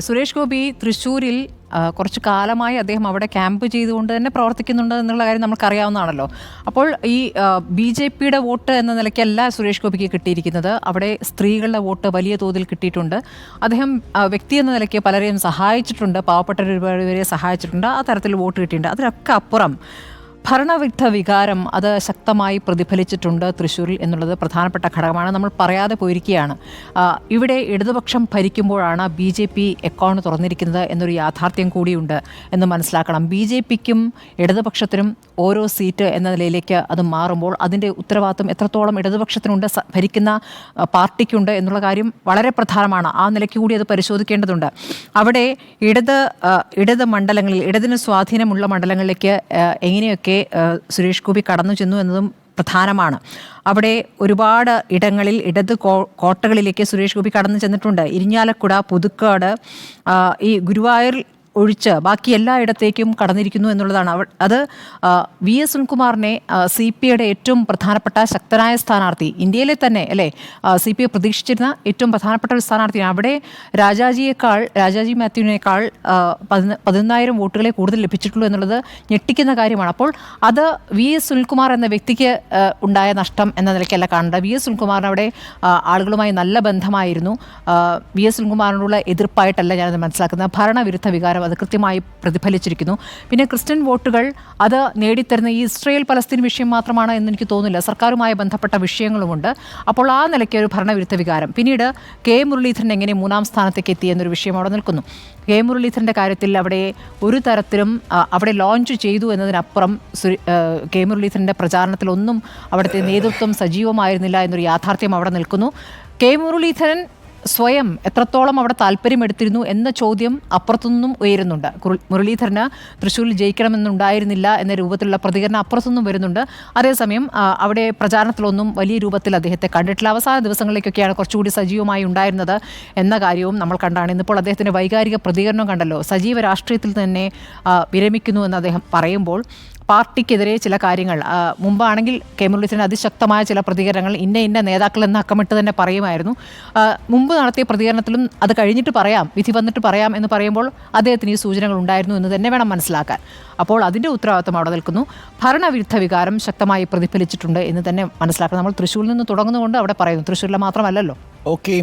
സുരേഷ് ഗോപി തൃശ്ശൂരിൽ കുറച്ച് കാലമായി അദ്ദേഹം അവിടെ ക്യാമ്പ് ചെയ്തുകൊണ്ട് തന്നെ പ്രവർത്തിക്കുന്നുണ്ട് എന്നുള്ള കാര്യം നമുക്കറിയാവുന്നതാണല്ലോ. അപ്പോൾ ഈ BJPയുടെ വോട്ട് എന്ന നിലയ്ക്കല്ല സുരേഷ് ഗോപിക്ക് കിട്ടിയിരിക്കുന്നത്. അവിടെ സ്ത്രീകളുടെ വോട്ട് വലിയ തോതിൽ കിട്ടിയിട്ടുണ്ട്. അദ്ദേഹം വ്യക്തി എന്ന നിലയ്ക്ക് പലരെയും സഹായിച്ചിട്ടുണ്ട്, പാവപ്പെട്ടവരെ സഹായിച്ചിട്ടുണ്ട്, ആ തരത്തിൽ വോട്ട് കിട്ടിയിട്ടുണ്ട്. അതിനൊക്കെ അപ്പുറം ഭരണവിരുദ്ധ വികാരം അത് ശക്തമായി പ്രതിഫലിച്ചിട്ടുണ്ട് തൃശ്ശൂരിൽ എന്നുള്ളത് പ്രധാനപ്പെട്ട ഘടകമാണ്. നമ്മൾ പറയാതെ പോയിരിക്കുകയാണ്. ഇവിടെ ഇടതുപക്ഷം ഭരിക്കുമ്പോഴാണ് BJP അക്കൗണ്ട് തുറന്നിരിക്കുന്നത് എന്നൊരു യാഥാർത്ഥ്യം കൂടിയുണ്ട് എന്ന് മനസ്സിലാക്കണം. BJPക്കും ഇടതുപക്ഷത്തിനും ഓരോ സീറ്റ് എന്ന നിലയിലേക്ക് അത് മാറുമ്പോൾ അതിൻ്റെ ഉത്തരവാദിത്വം എത്രത്തോളം ഇടതുപക്ഷത്തിനുണ്ട്, ഭരിക്കുന്ന പാർട്ടിക്കുണ്ട് എന്നുള്ള കാര്യം വളരെ പ്രധാനമാണ്. ആ നിലയ്ക്ക് കൂടി അത് പരിശോധിക്കേണ്ടതുണ്ട്. അവിടെ ഇടത് മണ്ഡലങ്ങളിൽ, ഇടതിന് സ്വാധീനമുള്ള മണ്ഡലങ്ങളിലേക്ക് എങ്ങനെയൊക്കെ സുരേഷ് ഗോപി കടന്നു ചെന്നു എന്നതും പ്രധാനമാണ്. അവിടെ ഒരുപാട് ഇടങ്ങളിൽ ഇടത് കോട്ടകളിലേക്ക് സുരേഷ് ഗോപി കടന്നു ചെന്നിട്ടുണ്ട്. ഇരിഞ്ഞാലക്കുട, പുതുക്കാട്, ഈ ഗുരുവായൂർ ഒഴിച്ച് ബാക്കി എല്ലായിടത്തേക്കും കടന്നിരിക്കുന്നു എന്നുള്ളതാണ്. അത് VS സുനിൽകുമാറിനെ CPIയുടെ ഏറ്റവും പ്രധാനപ്പെട്ട ശക്തനായ സ്ഥാനാർത്ഥി, ഇന്ത്യയിലെ തന്നെ അല്ലേ CPI പ്രതീക്ഷിച്ചിരുന്ന ഏറ്റവും പ്രധാനപ്പെട്ട ഒരു സ്ഥാനാർത്ഥിയാണ്. അവിടെ രാജാജി മാത്യുവിനേക്കാൾ 11,000 വോട്ടുകളെ കൂടുതൽ ലഭിച്ചിട്ടുള്ളൂ എന്നുള്ളത് ഞെട്ടിക്കുന്ന കാര്യമാണ്. അപ്പോൾ അത് VS സുനിൽകുമാർ എന്ന വ്യക്തിക്ക് ഉണ്ടായ നഷ്ടം എന്ന നിലയ്ക്കല്ല കാണേണ്ടത്. VS സുനിൽകുമാറിന് അവിടെ ആളുകളുമായി നല്ല ബന്ധമായിരുന്നു. VS സുനിൽകുമാറിനുള്ള എതിർപ്പായിട്ടല്ല ഞാനത് മനസ്സിലാക്കുന്നത്. ഭരണവിരുദ്ധ വികാരം അത് കൃത്യമായി പ്രതിഫലിച്ചിരിക്കുന്നു. പിന്നെ ക്രിസ്ത്യൻ വോട്ടുകൾ അത് നേടിത്തരുന്ന ഈ ഇസ്രയേൽ പലസ്തീൻ വിഷയം മാത്രമാണ് എന്ന് എനിക്ക് തോന്നുന്നില്ല. സർക്കാരുമായി ബന്ധപ്പെട്ട വിഷയങ്ങളുമുണ്ട്. അപ്പോൾ ആ നിലയ്ക്ക് ഒരു ഭരണവിരുദ്ധ വികാരം. പിന്നീട് മുരളീധരൻ എങ്ങനെ 3-ാം സ്ഥാനത്തേക്ക് എത്തി എന്നൊരു വിഷയം അവിടെ നിൽക്കുന്നു. മുരളീധരൻ്റെ കാര്യത്തിൽ അവിടെ ഒരു തരത്തിലും അവിടെ ലോഞ്ച് ചെയ്തു എന്നതിനപ്പുറം മുരളീധരൻ്റെ പ്രചാരണത്തിലൊന്നും അവിടുത്തെ നേതൃത്വം സജീവമായിരുന്നില്ല എന്നൊരു യാഥാർത്ഥ്യം അവിടെ നിൽക്കുന്നു. മുരളീധരൻ സ്വയം എത്രത്തോളം അവിടെ താല്പര്യമെടുത്തിരുന്നു എന്ന ചോദ്യം അപ്പുറത്തുനിന്നും ഉയരുന്നുണ്ട്. മുരളീധരന് തൃശ്ശൂരിൽ ജയിക്കണമെന്നുണ്ടായിരുന്നില്ല എന്ന രൂപത്തിലുള്ള പ്രതികരണം അപ്പുറത്തുനിന്നും വരുന്നുണ്ട്. അതേസമയം അവിടെ പ്രചാരണത്തിലൊന്നും വലിയ രൂപത്തിൽ അദ്ദേഹത്തെ കണ്ടിട്ടില്ല. അവസാന ദിവസങ്ങളിലേക്കൊക്കെയാണ് കുറച്ചുകൂടി സജീവമായി ഉണ്ടായിരുന്നത് എന്ന കാര്യവും നമ്മൾ കണ്ടാണ്. ഇന്നിപ്പോൾ അദ്ദേഹത്തിൻ്റെ വൈകാരിക പ്രതികരണം കണ്ടല്ലോ. സജീവ രാഷ്ട്രീയത്തിൽ തന്നെ വിരമിക്കുന്നു എന്ന് അദ്ദേഹം പറയുമ്പോൾ പാർട്ടിക്കെതിരെ ചില കാര്യങ്ങൾ, മുമ്പാണെങ്കിൽ മുരളീധരൻ അതിശക്തമായ ചില പ്രതികരണങ്ങൾ ഇന്ന നേതാക്കൾ എന്ന് അക്കമിട്ട് തന്നെ പറയുമായിരുന്നു. മുമ്പ് നടത്തിയ പ്രതികരണത്തിലും അത് കഴിഞ്ഞിട്ട് പറയാം, വിധി വന്നിട്ട് പറയാം എന്ന് പറയുമ്പോൾ അദ്ദേഹത്തിന് ഈ സൂചനകൾ ഉണ്ടായിരുന്നു എന്ന് തന്നെ വേണം മനസ്സിലാക്കാൻ. അപ്പോൾ അതിൻ്റെ ഉത്തരവാദിത്വം അവിടെ നിൽക്കുന്നു. ഭരണവിരുദ്ധ വികാരം ശക്തമായി പ്രതിഫലിച്ചിട്ടുണ്ട് എന്ന് തന്നെ മനസ്സിലാക്കണം. നമ്മൾ തൃശ്ശൂരിൽ നിന്ന് തുടങ്ങുന്നതുകൊണ്ട് അവിടെ പറയുന്നു, തൃശ്ശൂരിലെ മാത്രമല്ലല്ലോ. ഓക്കെ,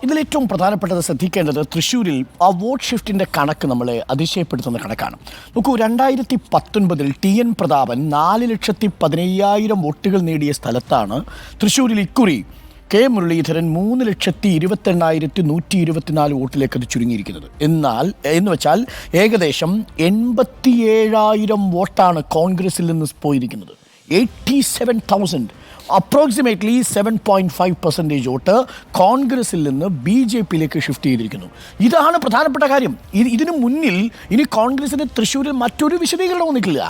ഇതിലേറ്റവും പ്രധാനപ്പെട്ടത് ശ്രദ്ധിക്കേണ്ടത് തൃശ്ശൂരിൽ ആ വോട്ട് ഷിഫ്റ്റിൻ്റെ കണക്ക് നമ്മളെ അതിശയപ്പെടുത്തുന്ന കണക്കാണ്. നോക്കൂ, 2019 TN പ്രതാപൻ 4,15,000 വോട്ടുകൾ നേടിയ സ്ഥലത്താണ് തൃശ്ശൂരിൽ ഇക്കുറി മുരളീധരൻ 3,28,124 വോട്ടിലേക്ക് അത് ചുരുങ്ങിയിരിക്കുന്നത്. എന്ന് വെച്ചാൽ ഏകദേശം 87,000 വോട്ടാണ് കോൺഗ്രസിൽ നിന്ന് പോയിരിക്കുന്നത്. 87,000, അപ്രോക്സിമേറ്റ്ലി 7.5% വോട്ട് കോൺഗ്രസിൽ നിന്ന് BJPയിലേക്ക് ഷിഫ്റ്റ് ചെയ്തിരിക്കുന്നു. ഇതാണ് പ്രധാനപ്പെട്ട കാര്യം. ഇതിനു മുന്നിൽ ഇനി കോൺഗ്രസിന് തൃശ്ശൂരിൽ മറ്റൊരു വിശദീകരണവും നിൽക്കില്ല.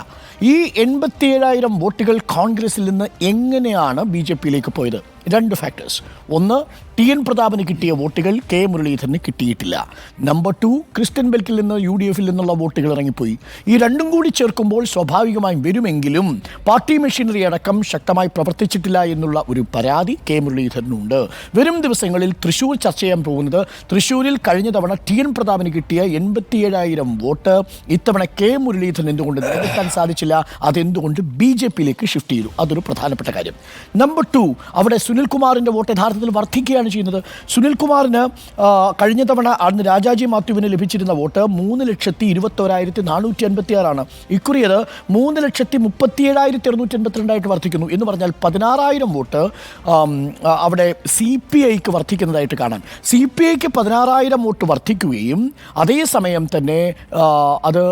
ഈ 87,000 വോട്ടുകൾ കോൺഗ്രസിൽ നിന്ന് എങ്ങനെയാണ് BJPയിലേക്ക് പോയത്? 2 ഫാക്ടേഴ്സ്. ഒന്ന്, TN പ്രതാപന് കിട്ടിയ വോട്ടുകൾ മുരളീധരന് കിട്ടിയിട്ടില്ല. നമ്പർ 2, ക്രിസ്ത്യൻ ബെൽറ്റിൽ നിന്ന് UDFിൽ നിന്നുള്ള വോട്ടുകൾ ഇറങ്ങിപ്പോയി. ഈ രണ്ടും കൂടി ചേർക്കുമ്പോൾ സ്വാഭാവികമായും വരുമെങ്കിലും പാർട്ടി മെഷീനറി അടക്കം ശക്തമായി പ്രവർത്തിച്ചിട്ടില്ല എന്നുള്ള ഒരു പരാതി മുരളീധരനുണ്ട്. വരും ദിവസങ്ങളിൽ തൃശ്ശൂർ ചർച്ച ചെയ്യാൻ പോകുന്നത്, തൃശ്ശൂരിൽ കഴിഞ്ഞ തവണ TN പ്രതാപന് കിട്ടിയ 87,000 വോട്ട് ഇത്തവണ മുരളീധരൻ എന്തുകൊണ്ട് നിലനിർത്താൻ സാധിച്ചില്ല, അതെന്തുകൊണ്ട് BJPയിലേക്ക് ഷിഫ്റ്റ് ചെയ്തു, അതൊരു പ്രധാനപ്പെട്ട കാര്യം. നമ്പർ 2, അവിടെ സുനിൽകുമാറിൻ്റെ വോട്ട് യഥാർത്ഥത്തിൽ വർദ്ധിക്കുകയാണ് ചെയ്യുന്നത്. സുനിൽകുമാറിന് കഴിഞ്ഞ തവണ അന്ന് രാജാജി മാത്യുവിന് ലഭിച്ചിരുന്ന വോട്ട് 3,21,456. ഇക്കുറി അത് 3,37,282 വർദ്ധിക്കുന്നു. എന്ന് പറഞ്ഞാൽ 16,000 വോട്ട് അവിടെ CPIക്ക് വർദ്ധിക്കുന്നതായിട്ട് കാണാൻ. CPIക്ക് 16,000 വോട്ട് വർദ്ധിക്കുകയും അതേസമയം തന്നെ അത്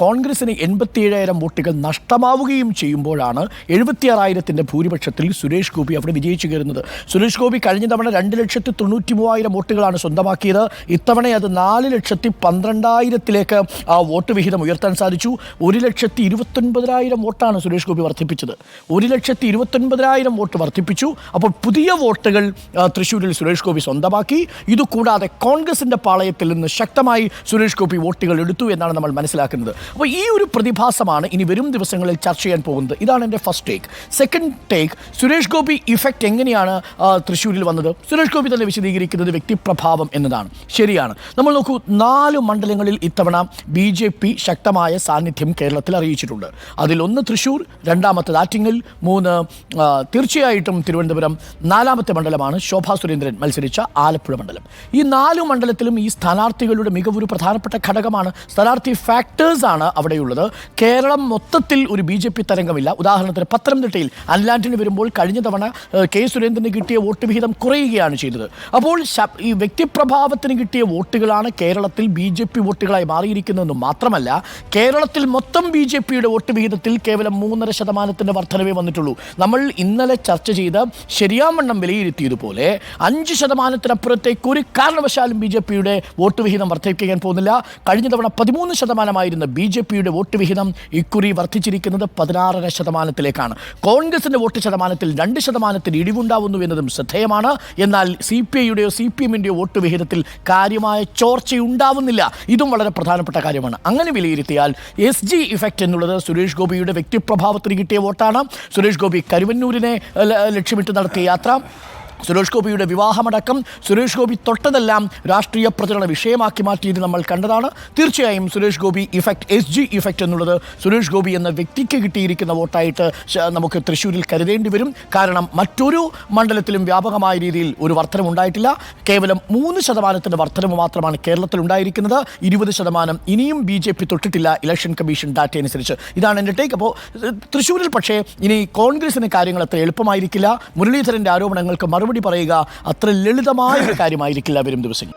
കോൺഗ്രസിന് 87,000 വോട്ടുകൾ നഷ്ടമാവുകയും ചെയ്യുമ്പോഴാണ് 76,000 ഭൂരിപക്ഷത്തിൽ സുരേഷ് ഗോപി അവിടെ വിജയിച്ചു കയറുന്നത്. സുരേഷ് ഗോപി കഴിഞ്ഞ തവണ 2,93,000 വോട്ടുകളാണ് സ്വന്തമാക്കിയത്. ഇത്തവണ അത് 4,12,000 ആ വോട്ട് വിഹിതം ഉയർത്താൻ സാധിച്ചു. 1,29,000 വോട്ടാണ് സുരേഷ് ഗോപി വർദ്ധിപ്പിച്ചത്. 1,29,000 വോട്ട് വർദ്ധിപ്പിച്ചു. അപ്പോൾ പുതിയ വോട്ടുകൾ തൃശ്ശൂരിൽ സുരേഷ് ഗോപി സ്വന്തമാക്കി. ഇതുകൂടാതെ കോൺഗ്രസിൻ്റെ പാളയത്തിൽ നിന്ന് ശക്തമായി സുരേഷ് ഗോപി വോട്ടുകൾ എടുത്തു എന്നാണ് നമ്മൾ മനസ്സിലാക്കുന്നത്. അപ്പോൾ ഈ ഒരു പ്രതിഭാസമാണ് ഇനി വരും ദിവസങ്ങളിൽ ചർച്ച ചെയ്യാൻ പോകുന്നത്. ഇതാണ് എൻ്റെ first take. Second take, Suresh Gopi effect എങ്ങനെ എങ്ങനെയാണ് തൃശ്ശൂരിൽ വന്നത്? സുരേഷ് ഗോപി തന്നെ വിശദീകരിക്കുന്നത് വ്യക്തിപ്രഭാവം എന്നതാണ്. ശരിയാണ്. നമ്മൾ നോക്കൂ, 4 മണ്ഡലങ്ങളിൽ ഇത്തവണ BJP ശക്തമായ സാന്നിധ്യം കേരളത്തിൽ അറിയിച്ചിട്ടുണ്ട്. അതിലൊന്ന് തൃശ്ശൂർ, രണ്ടാമത്തേത് ആറ്റിങ്ങൽ, 3 തീർച്ചയായിട്ടും തിരുവനന്തപുരം, 4ാമത്തെ മണ്ഡലമാണ് ശോഭാ സുരേന്ദ്രൻ മത്സരിച്ച ആലപ്പുഴ മണ്ഡലം. ഈ 4 മണ്ഡലത്തിലും ഈ സ്ഥാനാർത്ഥികളുടെ മികവ് ഒരു പ്രധാനപ്പെട്ട ഘടകമാണ്. സ്ഥാനാർത്ഥി ഫാക്ടേഴ്സാണ് അവിടെയുള്ളത്. കേരളം മൊത്തത്തിൽ ഒരു BJP തരംഗമില്ല. ഉദാഹരണത്തിന് പത്തനംതിട്ടയിൽ അനിൽ ആന്റണി വരുമ്പോൾ കഴിഞ്ഞ തവണ കെ സുരേന്ദ്രന് കിട്ടിയ വോട്ട് വിഹിതം കുറയുകയാണ് ചെയ്തത്. അപ്പോൾ ഈ വ്യക്തിപ്രഭാവത്തിന് കിട്ടിയ വോട്ടുകളാണ് കേരളത്തിൽ BJP വോട്ടുകളായി മാറിയിരിക്കുന്നതെന്ന് മാത്രമല്ല, കേരളത്തിൽ മൊത്തം BJPയുടെ വോട്ട് വിഹിതത്തിൽ കേവലം 3.5% വർധനവേ വന്നിട്ടുള്ളൂ. നമ്മൾ ഇന്നലെ ചർച്ച ചെയ്ത് ശരിയാവണ്ണം വിലയിരുത്തിയതുപോലെ 5%-അപ്പുറത്തേക്ക് ഒരു കാരണവശാലും BJPയുടെ വോട്ട് വിഹിതം വർദ്ധിപ്പിക്കാൻ പോകുന്നില്ല. കഴിഞ്ഞ തവണ 13% BJPയുടെ വോട്ട് വിഹിതം ഇക്കുറി വർദ്ധിച്ചിരിക്കുന്നത് 16%-ലേക്കാണ്. കോൺഗ്രസിന്റെ വോട്ട് ശതമാനത്തിൽ 2% ഇടിവുണ്ടാവുന്നു എന്നതും ശ്രദ്ധേയമാണ്. എന്നാൽ CPIയുടെയോ CPMന്റെയോ വോട്ട് വിഹിതത്തിൽ കാര്യമായ ചോർച്ചയുണ്ടാവുന്നില്ല. ഇതും വളരെ പ്രധാനപ്പെട്ട കാര്യമാണ്. അങ്ങനെ വിലയിരുത്തിയാൽ SG ഇഫക്റ്റ് എന്നുള്ളത് സുരേഷ് ഗോപിയുടെ വ്യക്തിപ്രഭാവത്തിന് കിട്ടിയ വോട്ടാണ്. സുരേഷ് ഗോപി കരുവന്നൂരിനെ ലക്ഷ്യമിട്ട് നടത്തിയ യാത്ര, സുരേഷ് ഗോപിയുടെ വിവാഹമടക്കം സുരേഷ് ഗോപി തൊട്ടതെല്ലാം രാഷ്ട്രീയ പ്രചരണ വിഷയമാക്കി മാറ്റിയത് നമ്മൾ കണ്ടതാണ്. തീർച്ചയായും Suresh Gopi effect, SG effect എന്നുള്ളത് സുരേഷ് ഗോപി എന്ന വ്യക്തിക്ക് കിട്ടിയിരിക്കുന്ന വോട്ടായിട്ട് നമുക്ക് തൃശ്ശൂരിൽ കരുതേണ്ടി വരും. കാരണം മറ്റൊരു മണ്ഡലത്തിലും വ്യാപകമായ രീതിയിൽ ഒരു വർധനമുണ്ടായിട്ടില്ല. കേവലം 3% വർധനവ് മാത്രമാണ് കേരളത്തിൽ ഉണ്ടായിരിക്കുന്നത്. 20% ഇനിയും BJP തൊട്ടിട്ടില്ല ഇലക്ഷൻ കമ്മീഷൻ ഡാറ്റ അനുസരിച്ച്. ഇതാണ് എൻ്റെ ടേക്ക്. അപ്പോൾ തൃശ്ശൂരിൽ പക്ഷേ ഇനി കോൺഗ്രസിന് കാര്യങ്ങൾ അത്ര എളുപ്പമായിരിക്കില്ല. മുരളീധരൻ്റെ ആരോപണങ്ങൾക്ക് മറുപടി പറയുക അത്ര ലളിതമായ ഒരു കാര്യമായിരിക്കില്ല വരും ദിവസങ്ങൾ.